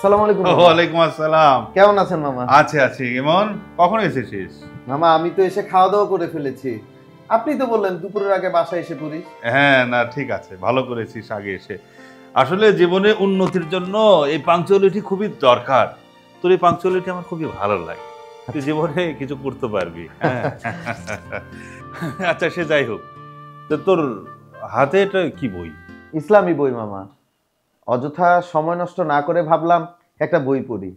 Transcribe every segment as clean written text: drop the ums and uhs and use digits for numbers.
আসসালামু আলাইকুম। ওয়ালাইকুম আসসালাম। কেমন আছেন মামা? আছি। ইমন, কখন এসেছিস? মামা আমি তো এসে খাওয়া দাওয়া করে ফেলেছি। আপনি তো বললেন দুপুরের আগে বাসায় এসে পড়ি। হ্যাঁ, না ঠিক আছে, ভালো করেছিস আগে এসে। আসলে জীবনে উন্নতির জন্য এই পাংচুয়ালিটি খুবই দরকার। তোর এই পাংচুয়ালিটি আমার খুবই ভালো লাগে। তুই জীবনে কিছু করতে পারবি। হ্যাঁ। আচ্ছা, সে যাই হোক, তো তোর হাতে এটা কি বই? ইসলামী বই মামা। অযথা সময় নষ্ট না করে ভাবলাম একটা বই পড়ি।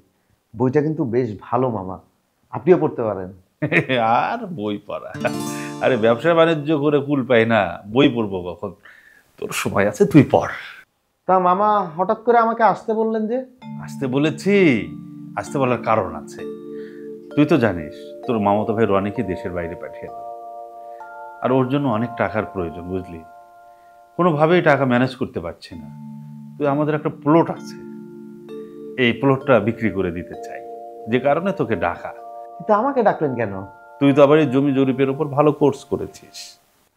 বইটা কিন্তু বেশ ভালো মামা, আপনিও পড়তে পারেন। আর বই পড়া? আরে ব্যবসা বাণিজ্য করে কুল পাই না, বই পড়বো কখন? তোর সময় আছে, তুই পড়। তা মামা হঠাৎ করে আমাকে আসতে বললেন যে? আসতে বলেছি, আসতে বলার কারণ আছে। তুই তো জানিস তোর মামাতো ভাই রনিকে দেশের বাইরে পাঠিয়ে দেব, আর ওর জন্য অনেক টাকার প্রয়োজন, বুঝলি? কোনোভাবেই টাকা ম্যানেজ করতে পারছি না। তুই আমাদের একটা প্লট আছে, এই প্লটটা বিক্রি করে দিতে চাই, যে কারণে তোকে ডাকা। কিন্তু আমাকে ডাকলেন কেন? তুই তো আবার এই জমি জরিপের উপর ভালো কোর্স করেছিস।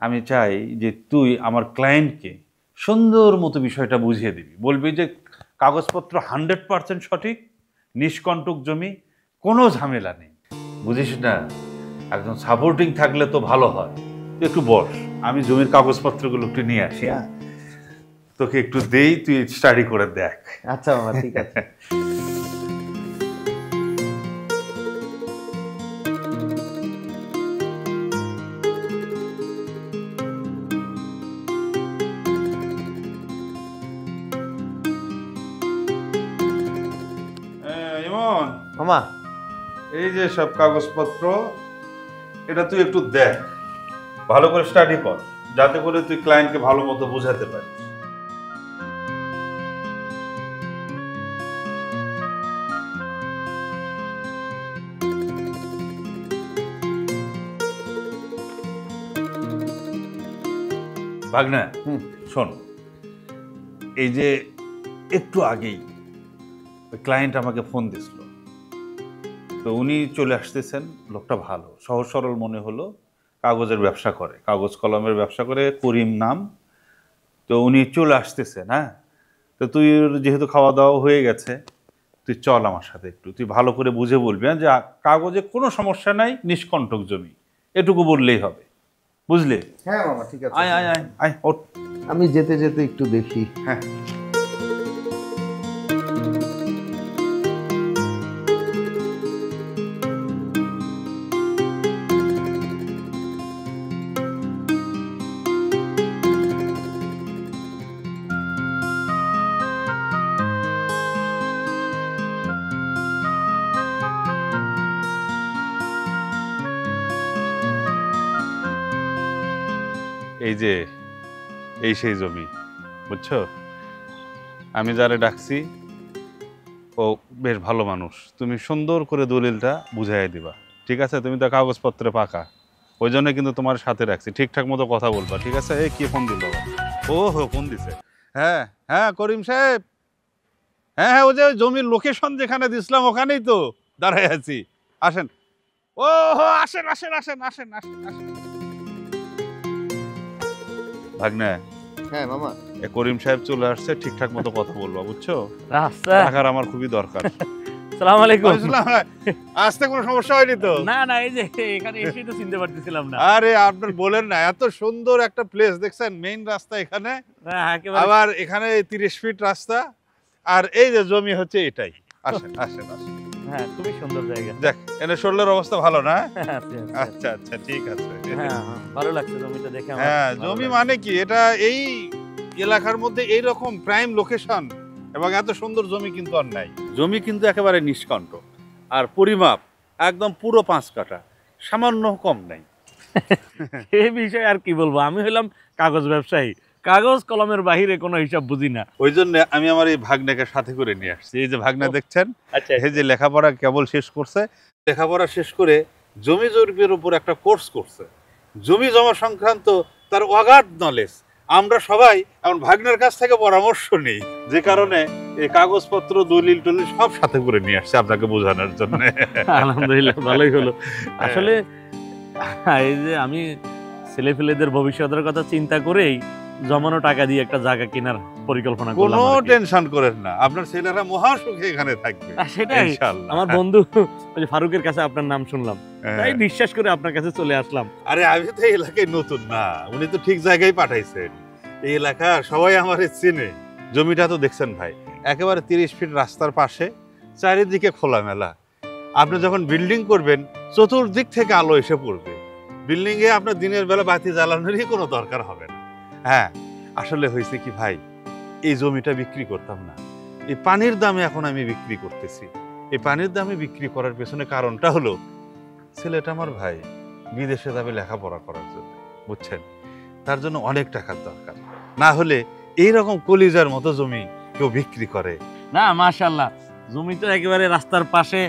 আমি চাই যে তুই আমার ক্লায়েন্টকে সুন্দর মতো বিষয়টা বুঝিয়ে দিবি, বলবি যে কাগজপত্র 100% সঠিক, নিষ্কণ্টক জমি, কোনো ঝামেলা নেই, বুঝিস না? একজন সাপোর্টিং থাকলে তো ভালো হয়। তুই একটু বস, আমি জমির কাগজপত্রগুলো একটু নিয়ে আসি। হ্যাঁ, তোকে একটু দেই, তুই স্টাডি করে দেখ। আচ্ছা মামা, ঠিক আছে। ইমন মামা এই যে সব কাগজপত্র, এটা তুই একটু দেখ, ভালো করে স্টাডি কর, যাতে করে তুই ক্লায়েন্টকে ভালো মতো বোঝাতে পারিস। ভাগনা, শোন, এই যে একটু আগেই ক্লায়েন্ট আমাকে ফোন দিছিল, তো উনি চলে আসতেছেন। লোকটা ভালো, সহজ সরল মনে হলো, কাগজের ব্যবসা করে, কাগজ কলমের ব্যবসা করে, করিম নাম। তো উনি চলে আসতেছেন। হ্যাঁ, তো তুই যেহেতু খাওয়া দাওয়া হয়ে গেছে, তুই চল আমার সাথে একটু, তুই ভালো করে বুঝে বলবি যে কাগজে কোনো সমস্যা নাই, নিষ্কণ্টক জমি, এটুকু বললেই হবে, বুঝলি? হ্যাঁ মামা, ঠিক আছে। আয় আয় আয় আয়, ওঠ। আমি যেতে যেতে একটু দেখি। হ্যাঁ, এই যে এই সেই জমি, বুঝছো? আমি যারে ডাকছি ও বেশ ভালো মানুষ, তুমি সুন্দর করে দলিলটা বুঝাই দিবা, ঠিক আছে? তুমি তো কাগজপত্রে পাকা, ওই জন্য কিন্তু তোমার সাথে রাখছি, ঠিকঠাক মতো কথা বলবা, ঠিক আছে? এই কি ফোন দিল? ও হো, ফোন দিছে। হ্যাঁ হ্যাঁ, করিম সাহেব। হ্যাঁ হ্যাঁ, ওই যে জমির লোকেশন যেখানে দিছিলাম ওখানেই তো দাঁড়াই আছি, আসেন। ও হো, আসেন আসেন আসেন আসেন আসেন আসেন। ভাগ্নে, হ্যাঁ মামা। করিম সাহেব চলে আসছে, ঠিকঠাক মতো কথা বলবা, বুঝছো? টাকার আমার খুবই দরকার। আসসালামু আলাইকুম। আসতে কোনো সমস্যা হয়নি তো? না না, এই যে এখানে এসেই তো চিনতে পারতেছিলাম না। আরে আপনার বলেন না, এত সুন্দর একটা প্লেস দেখছেন, মেইন রাস্তা এখানে, আবার এখানে 30 ফিট রাস্তা, আর এই যে জমি হচ্ছে এটাই। আসেন আসেন আসেন। হ্যাঁ, খুবই সুন্দর জায়গা। দেখ, এনে শরীরের অবস্থা ভালো না? আচ্ছা আচ্ছা আচ্ছা, ঠিক আছে। হ্যাঁ, ভালো লাগছে জমিটা দেখে আমার। হ্যাঁ, জমি মানে কি, এটা এই এলাকার মধ্যে এইরকম প্রাইম লোকেশন এবং এত সুন্দর জমি কিন্তু আর নাই। জমি কিন্তু একেবারে নিষ্কণ্টক, আর পরিমাপ একদম পুরো 5 কাঠা, সামান্য কম নাই। এই বিষয়ে আর কি বলবো, আমি হলাম কাগজ ব্যবসায়ী, কাগজ কলমের বাহিরে কোনো হিসাব বুঝি না। ওই জন্য আমি আমার এই ভাগ্নাকে সাথে করে নিয়ে আসছি। এই যে ভাগ্না দেখছেন, আচ্ছা, এই যে লেখাপড়া কেবল শেষ করছে, লেখাপড়া শেষ করে জমি জরিপের উপর একটা কোর্স করছে, জমি জমা সংক্রান্ত তার অগাধ নলেজ। আমরা সবাই এখন ভাগ্নের কাছ থেকে পরামর্শ নিই, যে কারণে এই কাগজপত্র দলিল টলিল সব সাথে করে নিয়ে আসছে আপনাকে বোঝানোর জন্য। আলহামদুলিল্লাহ, ভালোই হলো। আসলে এই যে আমি ছেলেপেলেদের ভবিষ্যতের কথা চিন্তা করেই জমানো টাকা দিয়ে একটা জায়গা কেনার পরিকল্পনা কোনো করলাম আর কি। টেনশন করেন না, আপনার ছেলেরা মহাসুখে এখানে থাকবে সেটাই ইনশাআল্লাহ। আমার বন্ধু ওই যে ফারুকের কাছে আপনার নাম শুনলাম, হ্যাঁ। তাই বিশ্বাস করে আপনার কাছে চলে আসলাম। আরে আমি তো এই এলাকায় নতুন না, উনি তো ঠিক জায়গায় পাঠাইছেন। এই এলাকা সবাই আমার চেনে। জমিটা তো দেখছেন ভাই, একেবারে 30 ফিট রাস্তার পাশে, চারিদিকে খোলামেলা। আপনি যখন বিল্ডিং করবেন চতুর্দিক থেকে আলো এসে পড়বে। বিল্ডিং এ আপনার দিনের বেলা বাতি জ্বালানোরই কোনো দরকার হবে না। হ্যাঁ, আসলে হয়েছে কি ভাই, এই জমিটা বিক্রি করতাম না, এই পানির দামে এখন আমি বিক্রি করতেছি। এই পানির দামে বিক্রি করার পেছনে কারণটা হলো, ছেলেটা আমার ভাই বিদেশে যাবে লেখাপড়া করার জন্য, বুঝছেন? তার জন্য অনেক টাকার দরকার। না হলে এইরকম কলিজার মতো জমি কেউ বিক্রি করে? না মাশাআল্লাহ, জমি তো একেবারে রাস্তার পাশে,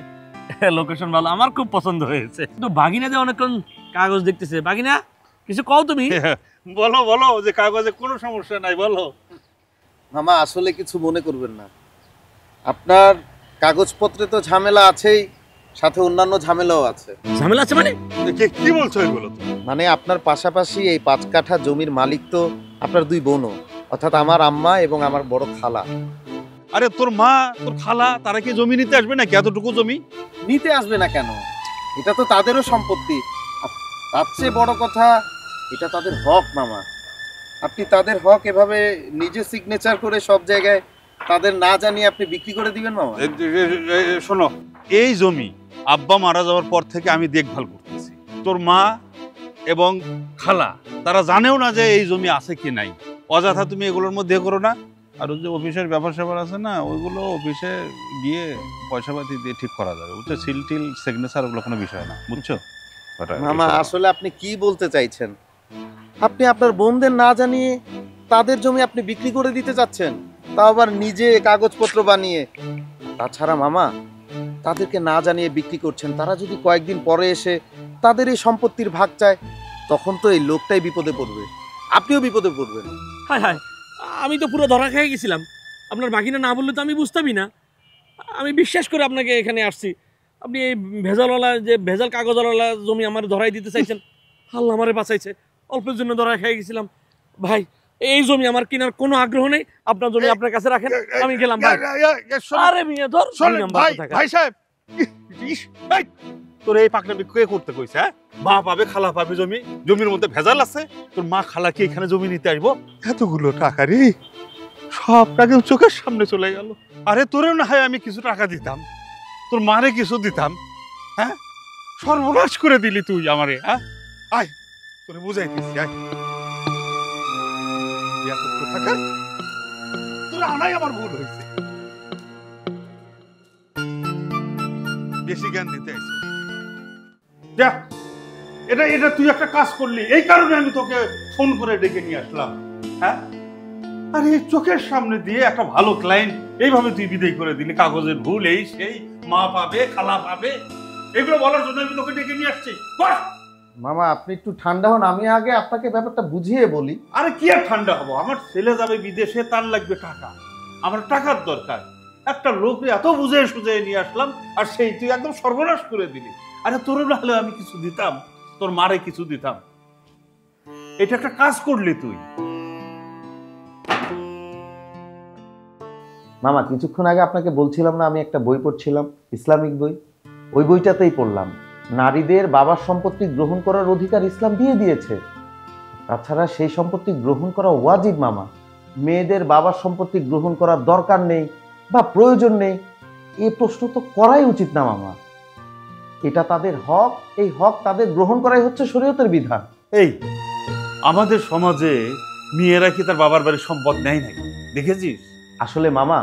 লোকেশন ভালো, আমার খুব পছন্দ হয়েছে। কিন্তু বাগিনা যে অনেকক্ষণ কাগজ দেখতেছে, বাগিনা কিছু কও তুমি। বলো বলো, যে কাগজে কোনো সমস্যা নাই, বলো। মামা আসলে কিছু মনে করবেন না, আপনার কাগজপত্রে তো ঝামেলা আছেই, সাথে অন্যান্য ঝামেলাও আছে। ঝামেলা আছে মানে? কি বলছো এগুলো তুমি? মানে আপনার পাশাপাশি এই 5 কাঠা জমির মালিক তো আপনার 2 বোনও, অর্থাৎ আমার আম্মা এবং আমার বড় খালা। আরে তোর মা তোর খালা তারা কি জমি নিতে আসবে নাকি? এতটুকু জমি নিতে আসবে না কেন? এটা তো তাদেরও সম্পত্তি। তার চেয়ে বড় কথা, এটা তাদের হক মামা। আপনি তাদের হক এভাবে নিজে সিগনেচার করে সব জায়গায় তাদের না জানিয়ে আপনি বিক্রি করে দিবেন মামা? শোনো, এই জমি আব্বা মারা যাওয়ার পর থেকে আমি দেখভাল করতেছি। তোর মা এবং খালা তারা জানেও না যে এই জমি আছে কি নাই। অযথা তুমি এগুলোর মধ্যে করো না। আর ওই যে অফিসের ব্যাপার স্যাপার আছে না, ওইগুলো অফিসে গিয়ে পয়সা পাতি দিয়ে ঠিক করা যাবে, বুঝছো? সিল টিল সিগনেচার ওগুলো কোনো বিষয় না, বুঝছো? মামা আসলে আপনি কি বলতে চাইছেন? আপনি আপনার বোনদের না জানিয়ে তাদের জমি আপনি বিক্রি করে দিতে চাচ্ছেন, তাও আবার নিজে কাগজপত্র বানিয়ে। তাছাড়া মামা, তাদেরকে না জানিয়ে বিক্রি করছেন, তারা যদি কয়েকদিন পরে এসে তাদের এই সম্পত্তির ভাগ চায়, তখন তো এই লোকটাই বিপদে পড়বে, আপনিও বিপদে পড়বেন। হায় হায়, আমি তো পুরো ধরা খেয়ে গেছিলাম। আপনার বাগিনা না বললে তো আমি বুঝতামই না। আমি বিশ্বাস করে আপনাকে এখানে আসছি, আপনি এই ভেজালওয়ালা যে ভেজাল কাগজওয়ালা জমি আমার ধরাই দিতে চাইছেন। আল্লাহ আমারে বাঁচাইছে, অল্পের জন্য ধরা খেয়ে গেছিলাম। ভাই, এই জমি আমার কেনার কোনো আগ্রহ নেই, আপনার জমি আপনার কাছে রাখেন, আমি গেলাম ভাই। আরে মিয়া ধর, ভাই সাহেব, তোর এই পাকনামি কে করতে কইছে? হ্যাঁ, মা পাবে খালা পাবে জমি, জমির মধ্যে ভেজাল আছে। তোর মা খালা কি এখানে জমি নিতে আসবো? এতগুলো টাকা রে, সব টাকা চোখের সামনে চলে গেল। আরে তোরেও না হয় আমি কিছু টাকা দিতাম, তোর মারে কিছু দিতাম। হ্যাঁ, সর্বনাশ করে দিলি তুই আমারে। হ্যাঁ, আয় তোরে বুঝাইতেছি, আয়। এতগুলো টাকা তোর আনাই আমার ভুল হয়েছে, বেশি জ্ঞান দিতে আইছিস। যা, এটা এটা তুই একটা কাজ করলি, এই কারণে আমি তোকে ফোন করে ডেকে নিয়ে আসলাম। হ্যাঁ, আরে এই চোখের সামনে দিয়ে একটা ভালো ক্লায়েন্ট এইভাবে তুই বিদায় করে দিলি। কাগজের ভুল, এই সেই, মা পাবে খালা পাবে, এগুলো বলার জন্য আমি তোকে ডেকে নিয়ে আসছি। মামা আপনি একটু ঠান্ডা হন, আমি আগে আপনাকে ব্যাপারটা বুঝিয়ে বলি। আরে কি আর ঠান্ডা হবো, আমার ছেলে যাবে বিদেশে, তার লাগবে টাকা, আমার টাকার দরকার। একটা লোক এত বুঝে সুঝে নিয়ে আসলাম, আর সেই তুই একদম সর্বনাশ করে দিলি। আরে তোর না হলে আমি কিছু দিতাম, তোর মারে কিছু দিতাম। এটা একটা কাজ করলি তুই। মামা কিছুক্ষণ আগে আপনাকে বলছিলাম না, আমি একটা বই পড়ছিলাম, ইসলামিক বই। ওই বইটাতেই পড়লাম, নারীদের বাবার সম্পত্তি গ্রহণ করার অধিকার ইসলাম দিয়ে দিয়েছে। তাছাড়া সেই সম্পত্তি গ্রহণ করা ওয়াজিব মামা। মেয়েদের বাবার সম্পত্তি গ্রহণ করার দরকার নেই বা প্রয়োজন নেই, এই প্রশ্ন তো করাই উচিত না মামা। এটা তাদের হক, এই হক তাদের গ্রহণ করাই হচ্ছে শরীয়তের বিধান। এই আমাদের সমাজে মেয়েরা কি তার বাবার বাড়ির সম্পদ নেয় নাকি? দেখেছিস? আসলে মামা,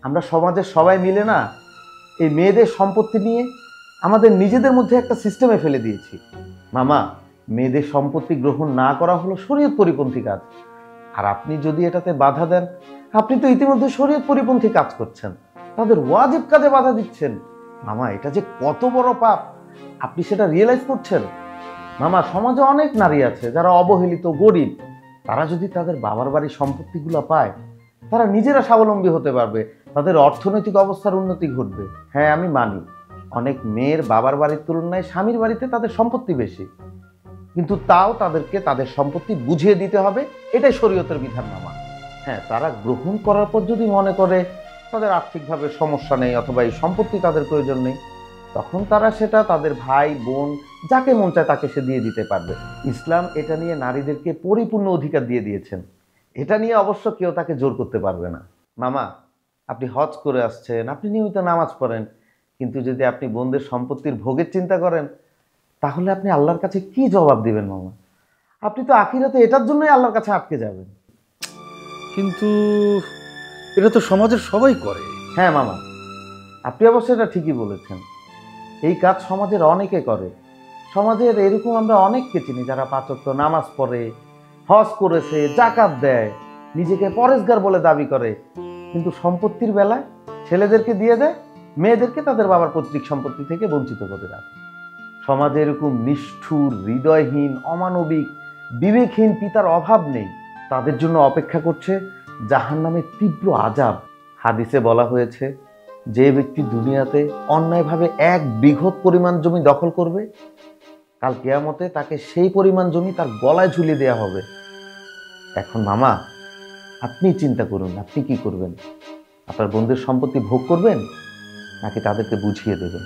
আমরা সমাজের সবাই মিলে না এই মেয়েদের সম্পত্তি নিয়ে আমাদের নিজেদের মধ্যে একটা সিস্টেমে ফেলে দিয়েছি মামা। মেয়েদের সম্পত্তি গ্রহণ না করা হলো শরীয়ত পরিপন্থী কাজ, আর আপনি যদি এটাতে বাধা দেন, আপনি তো ইতিমধ্যে শরীয়ত পরিপন্থী কাজ করছেন, তাদের ওয়াজিব কাজে বাধা দিচ্ছেন মামা। এটা যে কত বড় পাপ আপনি সেটা রিয়েলাইজ করছেন মামা? সমাজে অনেক নারী আছে যারা অবহেলিত, গরিব, তারা যদি তাদের বাবার বাড়ির সম্পত্তিগুলো পায়, তারা নিজেরা স্বাবলম্বী হতে পারবে, তাদের অর্থনৈতিক অবস্থার উন্নতি ঘটবে। হ্যাঁ আমি মানি, অনেক মেয়ের বাবার বাড়ির তুলনায় স্বামীর বাড়িতে তাদের সম্পত্তি বেশি, কিন্তু তাও তাদেরকে তাদের সম্পত্তি বুঝিয়ে দিতে হবে, এটাই শরীয়তের বিধান মামা। হ্যাঁ, তারা গ্রহণ করার পর যদি মনে করে তাদের আর্থিকভাবে সমস্যা নেই অথবা এই সম্পত্তি তাদের প্রয়োজন নেই, তখন তারা সেটা তাদের ভাই বোন যাকে মন চায় তাকে সে দিয়ে দিতে পারবে। ইসলাম এটা নিয়ে নারীদেরকে পরিপূর্ণ অধিকার দিয়ে দিয়েছেন, এটা নিয়ে অবশ্য কেউ তাকে জোর করতে পারবে না। মামা, আপনি হজ করে আসছেন, আপনি নিয়মিত নামাজ পড়েন, কিন্তু যদি আপনি বোনদের সম্পত্তির ভোগের চিন্তা করেন, তাহলে আপনি আল্লাহর কাছে কি জবাব দিবেন মামা? আপনি তো আখিরাতে এটার জন্যই আল্লাহর কাছে আটকে যাবেন। কিন্তু এটা তো সমাজের সবাই করে। হ্যাঁ মামা, আপনি অবশ্যই এটা ঠিকই বলেছেন, এই কাজ সমাজের অনেকে করে। সমাজের এরকম আমরা অনেককে চিনি যারা 5 ওয়াক্ত নামাজ পড়ে, হজ করেছে, জাকাত দেয়, নিজেকে পরেশগার বলে দাবি করে, কিন্তু সম্পত্তির বেলায় ছেলেদেরকে দিয়ে দেয়, মেয়েদেরকে তাদের বাবার পৈতৃক সম্পত্তি থেকে বঞ্চিত করে রাখে। সমাজে এরকম নিষ্ঠুর, হৃদয়হীন, অমানবিক, বিবেকহীন পিতার অভাব নেই। তাদের জন্য অপেক্ষা করছে জাহান্নামের তীব্র আযাব। হাদিসে বলা হয়েছে, যে ব্যক্তি দুনিয়াতে অন্যায়ভাবে 1 বিঘত পরিমাণ জমি দখল করবে, কাল কিয়ামতে তাকে সেই পরিমাণ জমি তার গলায় ঝুলিয়ে দেওয়া হবে। এখন মামা, আপনি চিন্তা করুন, আপনি কি করবেন? আপনার বন্ধুদের সম্পত্তি ভোগ করবেন নাকি তাদেরকে বুঝিয়ে দেবেন?